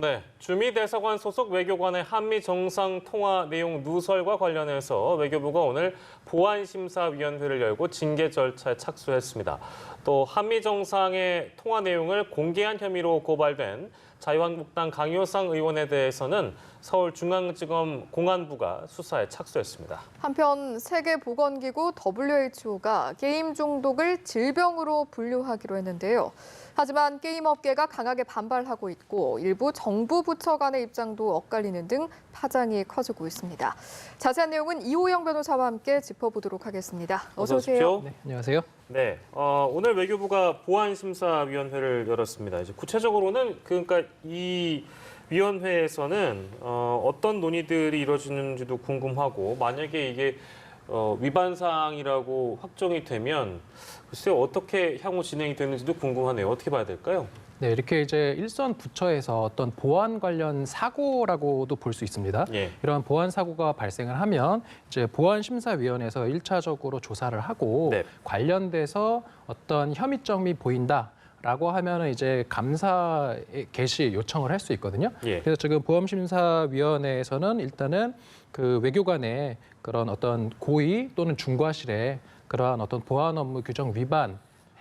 네, 주미대사관 소속 외교관의 한미 정상 통화 내용 누설과 관련해서 외교부가 오늘 보안심사위원회를 열고 징계 절차에 착수했습니다. 또 한미 정상의 통화 내용을 공개한 혐의로 고발된 자유한국당 강효상 의원에 대해서는 서울중앙지검 공안부가 수사에 착수했습니다. 한편 세계보건기구 WHO가 게임 중독을 질병으로 분류하기로 했는데요. 하지만 게임 업계가 강하게 반발하고 있고 일부 정부 부처 간의 입장도 엇갈리는 등 파장이 커지고 있습니다. 자세한 내용은 이호영 변호사와 함께 짚어보도록 하겠습니다. 어서 오세요. 네, 안녕하세요. 네, 오늘 외교부가 보안심사위원회를 열었습니다. 이제 구체적으로는 그러니까 이 위원회에서는 어떤 논의들이 이루어지는지도 궁금하고 만약에 이게 위반 사항이라고 확정이 되면 글쎄요 어떻게 향후 진행이 되는지도 궁금하네요. 어떻게 봐야 될까요? 네, 이렇게 이제 일선 부처에서 어떤 보안 관련 사고라고도 볼 수 있습니다. 예. 이런 보안 사고가 발생을 하면 이제 보안심사위원회에서 1차적으로 조사를 하고 네. 관련돼서 어떤 혐의점이 보인다라고 하면은 이제 감사 개시 요청을 할 수 있거든요. 예. 그래서 지금 보안심사위원회에서는 일단은 그 외교관의 그런 어떤 고의 또는 중과실에 그러한 어떤 보안 업무 규정 위반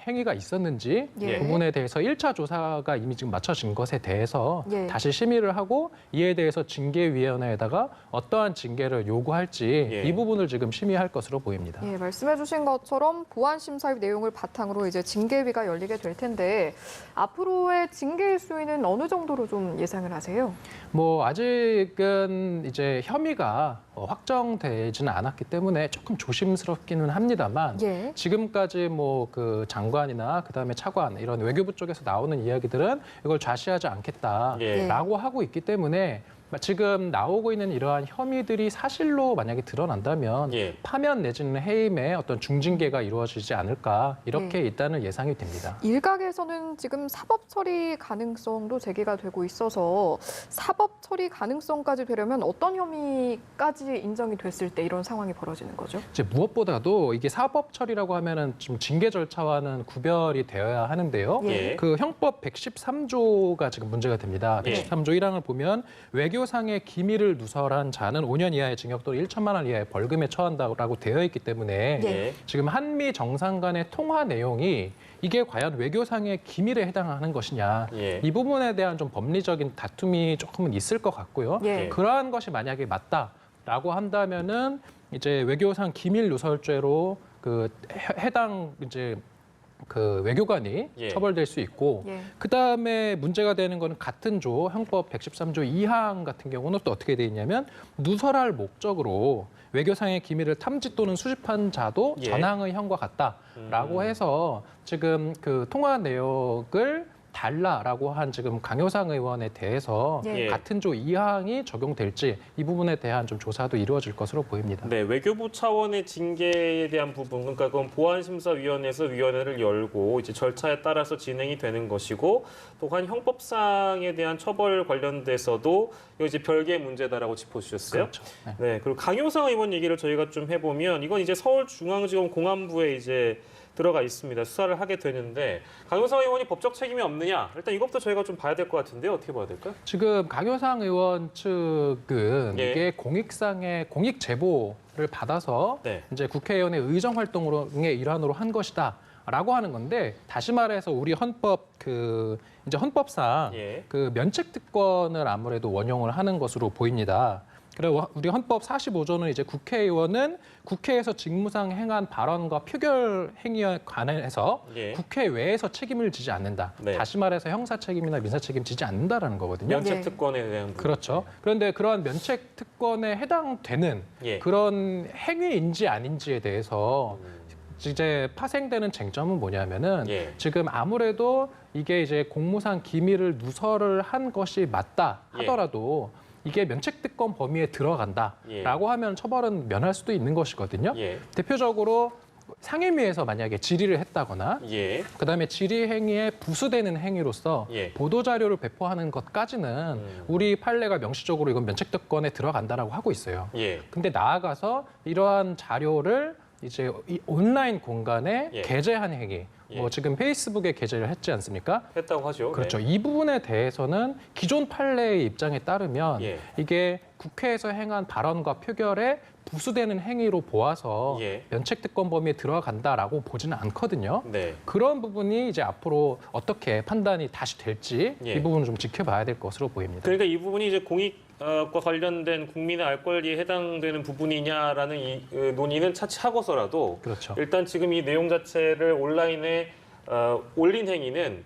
행위가 있었는지 예. 그 부분에 대해서 1차 조사가 이미 지금 마쳐진 것에 대해서 예. 다시 심의를 하고 이에 대해서 징계위원회에다가 어떠한 징계를 요구할지 예. 이 부분을 지금 심의할 것으로 보입니다. 예, 말씀해주신 것처럼 보안심사위 내용을 바탕으로 이제 징계위가 열리게 될 텐데 앞으로의 징계의 수위는 어느 정도로 좀 예상을 하세요? 뭐 아직은 이제 혐의가 확정되지는 않았기 때문에 조금 조심스럽기는 합니다만 예. 지금까지 뭐 그 장관이나 그다음에 차관 이런 외교부 쪽에서 나오는 이야기들은 이걸 좌시하지 않겠다라고 예. 하고 있기 때문에 지금 나오고 있는 이러한 혐의들이 사실로 만약에 드러난다면 예. 파면 내지는 해임의 어떤 중징계가 이루어지지 않을까 이렇게 네. 일단은 예상이 됩니다. 일각에서는 지금 사법 처리 가능성도 제기가 되고 있어서 사법 처리 가능성까지 되려면 어떤 혐의까지 인정이 됐을 때 이런 상황이 벌어지는 거죠? 이제 무엇보다도 이게 사법 처리라고 하면은 좀 징계 절차와는 구별이 되어야 하는데요. 예. 그 형법 113조가 지금 문제가 됩니다. 예. 113조 1항을 보면 외교상의 기밀을 누설한 자는 5년 이하의 징역 또는 1천만 원 이하의 벌금에 처한다라고 되어 있기 때문에 예. 지금 한미 정상 간의 통화 내용이 이게 과연 외교상의 기밀에 해당하는 것이냐 예. 이 부분에 대한 좀 법리적인 다툼이 조금은 있을 것 같고요. 예. 그러한 것이 만약에 맞다라고 한다면은 이제 외교상 기밀 누설죄로 그 해당 이제 그 외교관이 예. 처벌될 수 있고 예. 그다음에 문제가 되는 거는 같은 조 형법 113조 2항 같은 경우는 또 어떻게 돼 있냐면 누설할 목적으로 외교상의 기밀을 탐지 또는 수집한 자도 예. 전항의 형과 같다라고 해서 지금 그 통화 내역을 달라라고 한 지금 강효상 의원에 대해서 예. 같은 조 2항이 적용될지 이 부분에 대한 좀 조사도 이루어질 것으로 보입니다. 네, 외교부 차원의 징계에 대한 부분, 그러니까 그건 보안심사위원회에서 위원회를 열고 이제 절차에 따라서 진행이 되는 것이고, 또한 형법상에 대한 처벌 관련돼서도 이거 이제 별개의 문제다라고 짚어주셨어요. 그렇죠. 네. 네, 그리고 강효상 의원 얘기를 저희가 좀 해보면 이건 이제 서울중앙지검 공안부에 이제 들어가 있습니다. 수사를 하게 되는데 강효상 의원이 법적 책임이 없느냐? 일단 이것도 저희가 좀 봐야 될 것 같은데요. 어떻게 봐야 될까요? 지금 강효상 의원 측은 예. 이게 공익상의 공익 제보를 받아서 네. 이제 국회의원의 의정 활동의 일환으로 한 것이다라고 하는 건데 다시 말해서 우리 헌법 이제 헌법상 예. 그 면책 특권을 아무래도 원용을 하는 것으로 보입니다. 그리고 우리 헌법 45조는 이제 국회의원은 국회에서 직무상 행한 발언과 표결 행위에 관해서 예. 국회 외에서 책임을 지지 않는다. 네. 다시 말해서 형사 책임이나 민사 책임 지지 않는다라는 거거든요. 면책 네. 특권에 대한 부분. 그렇죠. 그런데 그러한 면책 특권에 해당되는 예. 그런 행위인지 아닌지에 대해서 이제 파생되는 쟁점은 뭐냐면은 예. 지금 아무래도 이게 이제 공무상 기밀을 누설을 한 것이 맞다 하더라도 이게 면책특권 범위에 들어간다라고 하면 처벌은 면할 수도 있는 것이거든요. 예. 대표적으로 상임위에서 만약에 질의를 했다거나 예. 그다음에 질의 행위에 부수되는 행위로서 예. 보도 자료를 배포하는 것까지는 우리 판례가 명시적으로 이건 면책특권에 들어간다라고 하고 있어요. 예. 근데 나아가서 이러한 자료를 이제 이 온라인 공간에 예. 게재한 행위 예. 뭐 지금 페이스북에 게재를 했지 않습니까? 했다고 하죠. 그렇죠. 네. 이 부분에 대해서는 기존 판례의 입장에 따르면 예. 이게 국회에서 행한 발언과 표결에 부수되는 행위로 보아서 예. 면책특권 범위에 들어간다라고 보지는 않거든요. 네. 그런 부분이 이제 앞으로 어떻게 판단이 다시 될지 예. 이 부분을 좀 지켜봐야 될 것으로 보입니다. 그러니까 이 부분이 이제 공익과 관련된 국민의 알 권리에 해당되는 부분이냐라는 이 논의는 차치하고서라도 그렇죠. 일단 지금 이 내용 자체를 온라인에 올린 행위는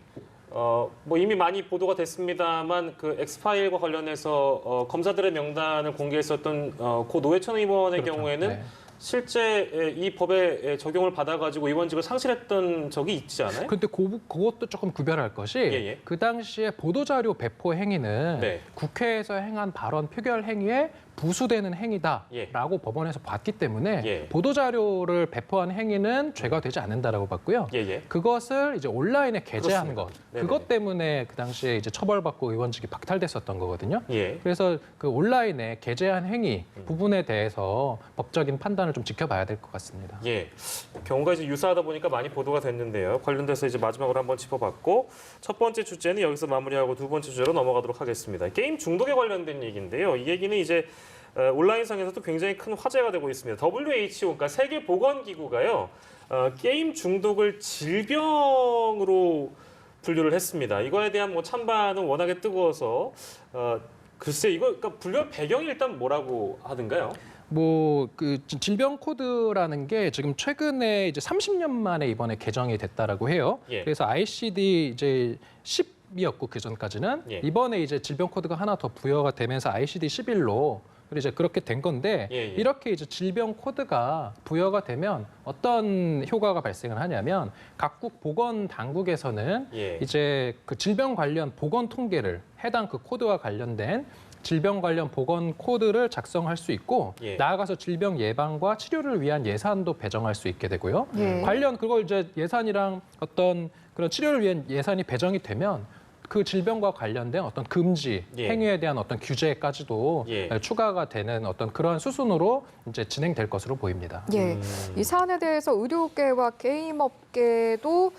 뭐 이미 많이 보도가 됐습니다만 그 엑스파일과 관련해서 검사들의 명단을 공개했었던 고 노회찬 의원의 그렇죠. 경우에는 네. 실제 이 법에 적용을 받아가지고 의원직을 상실했던 적이 있지 않아요? 근데 그것도 조금 구별할 것이 예. 그 당시에 보도자료 배포 행위는 네. 국회에서 행한 발언 표결 행위에 부수되는 행위다라고 예. 법원에서 봤기 때문에 예. 보도자료를 배포한 행위는 죄가 되지 않는다라고 봤고요. 예. 그것을 이제 온라인에 게재한 그렇습니다. 것, 네네. 그것 때문에 그 당시에 이제 처벌받고 의원직이 박탈됐었던 거거든요. 예. 그래서 그 온라인에 게재한 행위 부분에 대해서 법적인 판단을 좀 지켜봐야 될 것 같습니다. 예. 경우가 이제 유사하다 보니까 많이 보도가 됐는데요. 관련돼서 이제 마지막으로 한번 짚어봤고 첫 번째 주제는 여기서 마무리하고 두 번째 주제로 넘어가도록 하겠습니다. 게임 중독에 관련된 얘기인데요. 이 얘기는 이제 온라인상에서도 굉장히 큰 화제가 되고 있습니다. WHO, 그러니까 세계보건기구가요. 게임 중독을 질병으로 분류를 했습니다. 이거에 대한 뭐 찬반은 워낙에 뜨거워서 글쎄 이거 그러니까 분류 배경이 일단 뭐라고 하던가요? 뭐 그 질병 코드라는 게 지금 최근에 이제 30년 만에 이번에 개정이 됐다라고 해요. 예. 그래서 ICD 이제 10이었고 그 전까지는 예. 이번에 이제 질병 코드가 하나 더 부여가 되면서 ICD 11로 이제 그렇게 된 건데 예. 이렇게 이제 질병 코드가 부여가 되면 어떤 효과가 발생을 하냐면 각국 보건 당국에서는 예. 이제 그 질병 관련 보건 통계를 해당 그 코드와 관련된 질병 관련 보건 코드를 작성할 수 있고 예. 나아가서 질병 예방과 치료를 위한 예산도 배정할 수 있게 되고요. 예. 관련 그걸 이제 예산이랑 어떤 그런 치료를 위한 예산이 배정이 되면 그 질병과 관련된 어떤 금지 예. 행위에 대한 어떤 규제까지도 예. 추가가 되는 어떤 그런 수순으로 이제 진행될 것으로 보입니다. 예. 이 사안에 대해서 의료계와 게임업계도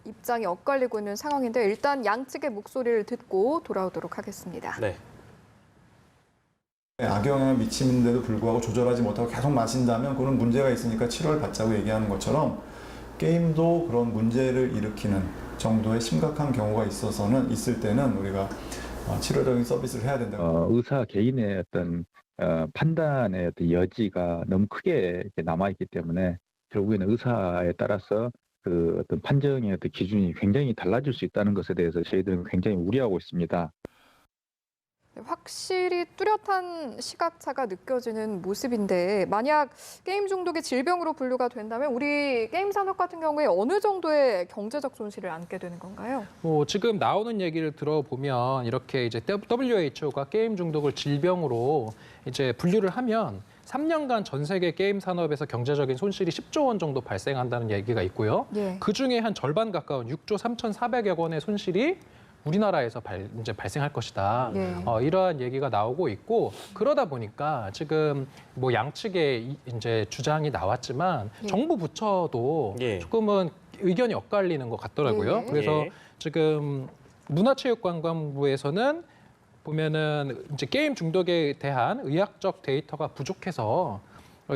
입장이 엇갈리고 있는 상황인데 일단 양측의 목소리를 듣고 돌아오도록 하겠습니다. 네. 악영향을 미치는데도 불구하고 조절하지 못하고 계속 마신다면 그건 문제가 있으니까 치료를 받자고 얘기하는 것처럼 게임도 그런 문제를 일으키는 정도의 심각한 경우가 있을 때는 우리가 치료적인 서비스를 해야 된다. 의사 개인의 어떤 판단의 어떤 여지가 너무 크게 남아있기 때문에 결국에는 의사에 따라서 그 어떤 판정의 어떤 기준이 굉장히 달라질 수 있다는 것에 대해서 저희들은 굉장히 우려하고 있습니다. 확실히 뚜렷한 시각차가 느껴지는 모습인데 만약 게임 중독이 질병으로 분류가 된다면 우리 게임 산업 같은 경우에 어느 정도의 경제적 손실을 안게 되는 건가요? 뭐 지금 나오는 얘기를 들어보면 이렇게 이제 WHO가 게임 중독을 질병으로 이제 분류를 하면 3년간 전 세계 게임 산업에서 경제적인 손실이 10조 원 정도 발생한다는 얘기가 있고요. 예. 그 중에 한 절반 가까운 6조 3,400억 원의 손실이 우리나라에서 이제 발생할 것이다. 예. 이러한 얘기가 나오고 있고 그러다 보니까 지금 뭐 양측의 이제 주장이 나왔지만 예. 정부 부처도 예. 조금은 의견이 엇갈리는 것 같더라고요. 예. 그래서 예. 지금 문화체육관광부에서는 보면은 이제 게임 중독에 대한 의학적 데이터가 부족해서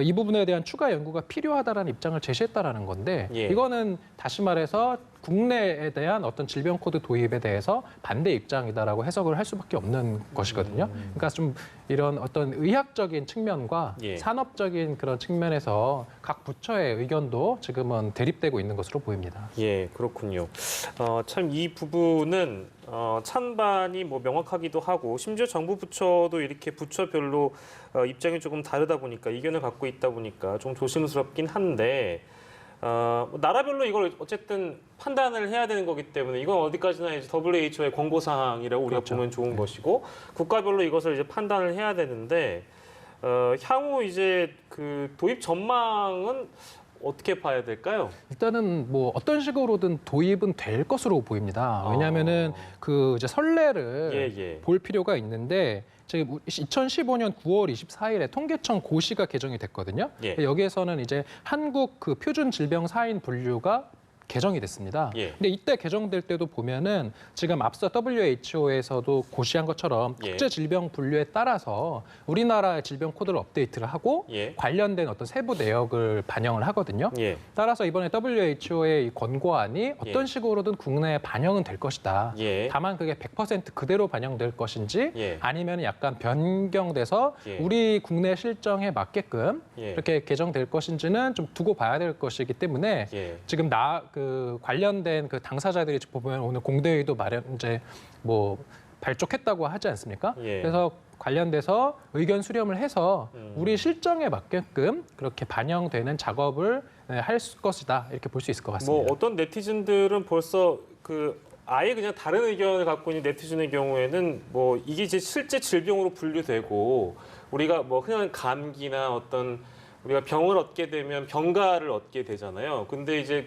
이 부분에 대한 추가 연구가 필요하다라는 입장을 제시했다라는 건데 예. 이거는 다시 말해서 국내에 대한 어떤 질병 코드 도입에 대해서 반대 입장이다라고 해석을 할 수밖에 없는 것이거든요. 그러니까 좀 이런 어떤 의학적인 측면과 예. 산업적인 그런 측면에서 각 부처의 의견도 지금은 대립되고 있는 것으로 보입니다. 예, 그렇군요. 참 이 부분은 찬반이 뭐 명확하기도 하고 심지어 정부 부처도 이렇게 부처별로 입장이 조금 다르다 보니까 이견을 갖고 있다 보니까 좀 조심스럽긴 한데 나라별로 이걸 어쨌든 판단을 해야 되는 거기 때문에 이건 어디까지나 이제 WHO의 권고 사항이라고 우리가 그렇죠. 보면 좋은 것이고 국가별로 이것을 이제 판단을 해야 되는데 향후 이제 그 도입 전망은 어떻게 봐야 될까요? 일단은 뭐 어떤 식으로든 도입은 될 것으로 보입니다. 왜냐하면은 그 이제 선례를 예. 볼 필요가 있는데 지금 2015년 9월 24일에 통계청 고시가 개정이 됐거든요. 예. 여기에서는 이제 한국 그 표준 질병 사인 분류가 개정이 됐습니다. 예. 근데 이때 개정될 때도 보면은 지금 앞서 WHO에서도 고시한 것처럼 예. 국제 질병 분류에 따라서 우리나라의 질병 코드를 업데이트를 하고 예. 관련된 어떤 세부 내역을 반영을 하거든요. 예. 따라서 이번에 WHO의 이 권고안이 어떤 예. 식으로든 국내에 반영은 될 것이다. 예. 다만 그게 100% 그대로 반영될 것인지 예. 아니면 약간 변경돼서 예. 우리 국내 실정에 맞게끔 예. 이렇게 개정될 것인지는 좀 두고 봐야 될 것이기 때문에 예. 지금 그 관련된 그 당사자들이 보면 오늘 공대회의도 이제 뭐 발족했다고 하지 않습니까? 예. 그래서 관련돼서 의견 수렴을 해서 우리 실정에 맞게끔 그렇게 반영되는 작업을 할 것이다 이렇게 볼 수 있을 것 같습니다. 뭐 어떤 네티즌들은 벌써 아예 그냥 다른 의견을 갖고 있는 네티즌의 경우에는 뭐 이게 이제 실제 질병으로 분류되고 우리가 뭐 흔한 감기나 어떤 우리가 병을 얻게 되면 병가를 얻게 되잖아요. 근데 이제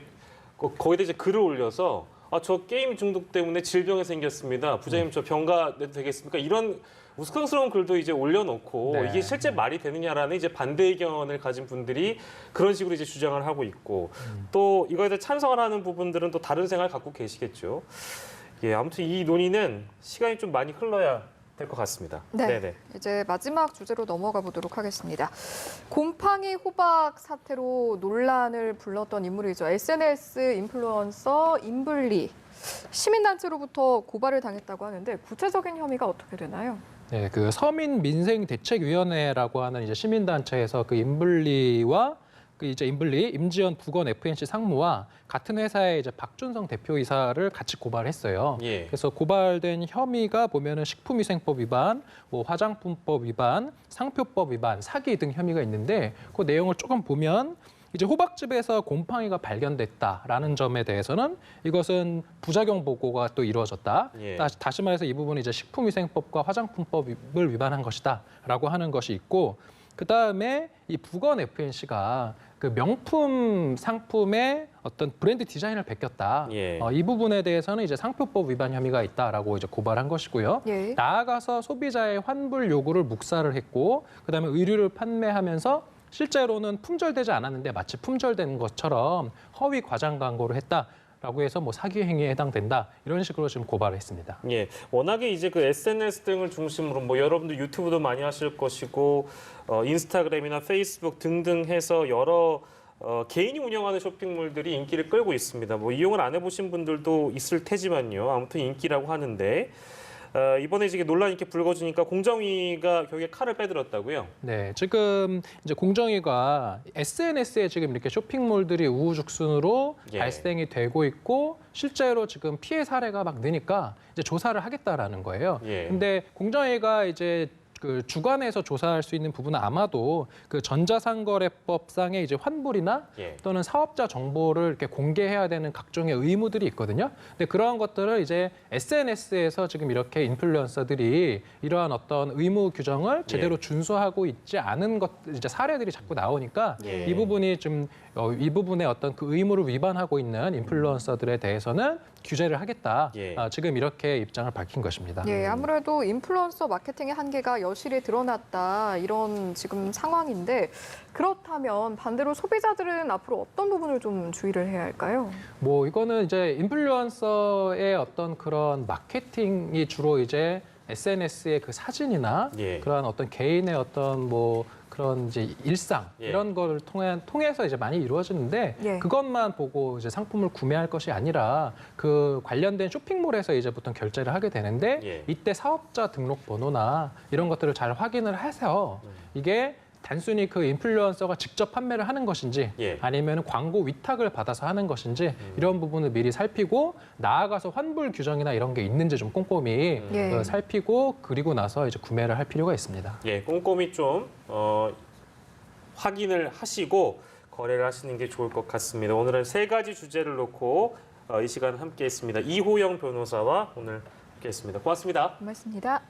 거기다 이제 글을 올려서 저 게임 중독 때문에 질병이 생겼습니다. 부장님 저 병가 내도 되겠습니까? 이런 우스꽝스러운 글도 이제 올려놓고 네. 이게 실제 말이 되느냐라는 이제 반대 의견을 가진 분들이 그런 식으로 이제 주장을 하고 있고 또 이거에 대해 찬성을 하는 부분들은 또 다른 생각을 갖고 계시겠죠. 예, 아무튼 이 논의는 시간이 좀 많이 흘러야 될 것 같습니다. 네, 네네. 이제 마지막 주제로 넘어가 보도록 하겠습니다. 곰팡이 호박 사태로 논란을 불렀던 인물이죠. SNS 인플루언서 임블리. 시민단체로부터 고발을 당했다고 하는데 구체적인 혐의가 어떻게 되나요? 네, 그 서민민생대책위원회라고 하는 이제 시민단체에서 그 임블리와 임지연 부건 FNC 상무와 같은 회사의 이제 박준성 대표이사를 같이 고발했어요. 예. 그래서 고발된 혐의가 보면은 식품위생법 위반, 뭐 화장품법 위반, 상표법 위반, 사기 등 혐의가 있는데 그 내용을 조금 보면 이제 호박즙에서 곰팡이가 발견됐다라는 점에 대해서는 이것은 부작용 보고가 또 이루어졌다. 예. 다시 말해서 이 부분이 이제 식품위생법과 화장품법을 위반한 것이다라고 하는 것이 있고 그 다음에 이 부건 FNC가 그 명품 상품의 어떤 브랜드 디자인을 베꼈다. 예. 이 부분에 대해서는 이제 상표법 위반 혐의가 있다라고 이제 고발한 것이고요. 예. 나아가서 소비자의 환불 요구를 묵살을 했고, 그다음에 의류를 판매하면서 실제로는 품절되지 않았는데 마치 품절된 것처럼 허위 과장 광고를 했다라고 해서 뭐 사기 행위에 해당된다 이런 식으로 지금 고발을 했습니다. 예, 워낙에 이제 그 SNS 등을 중심으로 뭐 여러분들 유튜브도 많이 하실 것이고 인스타그램이나 페이스북 등등 해서 여러 개인이 운영하는 쇼핑몰들이 인기를 끌고 있습니다. 뭐 이용을 안 해보신 분들도 있을 테지만요. 아무튼 인기라고 하는데 이번에 이제 논란이 이렇게 불거지니까 공정위가 결국에 칼을 빼들었다고요? 네, 지금 이제 공정위가 SNS에 지금 이렇게 쇼핑몰들이 우후죽순으로 예. 발생이 되고 있고 실제로 지금 피해 사례가 막 느니까 이제 조사를 하겠다라는 거예요. 예. 근데 공정위가 이제 그 주관해서 조사할 수 있는 부분은 아마도 그 전자상거래법상의 이제 환불이나 예. 또는 사업자 정보를 이렇게 공개해야 되는 각종의 의무들이 있거든요. 근데 그러한 것들을 이제 SNS에서 지금 이렇게 인플루언서들이 이러한 어떤 의무 규정을 제대로 준수하고 있지 않은 것 이제 사례들이 자꾸 나오니까 예. 이 부분이 좀 이 부분의 어떤 그 의무를 위반하고 있는 인플루언서들에 대해서는 규제를 하겠다. 예. 지금 이렇게 입장을 밝힌 것입니다. 예, 아무래도 인플루언서 마케팅의 한계가 여실히 드러났다 이런 지금 상황인데 그렇다면 반대로 소비자들은 앞으로 어떤 부분을 좀 주의를 해야 할까요? 뭐 이거는 이제 인플루언서의 어떤 그런 마케팅이 주로 이제 SNS의 그 사진이나 예. 그런 어떤 개인의 어떤 뭐 그런 이제 일상 예. 이런 걸 통해서 이제 많이 이루어지는데 예. 그것만 보고 이제 상품을 구매할 것이 아니라 그 관련된 쇼핑몰에서 이제 보통 결제를 하게 되는데 예. 이때 사업자 등록번호나 이런 것들을 잘 확인을 해서 이게 단순히 그 인플루언서가 직접 판매를 하는 것인지 예. 아니면 광고 위탁을 받아서 하는 것인지 이런 부분을 미리 살피고 나아가서 환불 규정이나 이런 게 있는지 좀 꼼꼼히 예. 살피고 그리고 나서 이제 구매를 할 필요가 있습니다. 예, 꼼꼼히 좀 확인을 하시고 거래를 하시는 게 좋을 것 같습니다. 오늘은 세 가지 주제를 놓고 이 시간 함께했습니다. 이호영 변호사와 오늘 함께했습니다. 고맙습니다. 고맙습니다.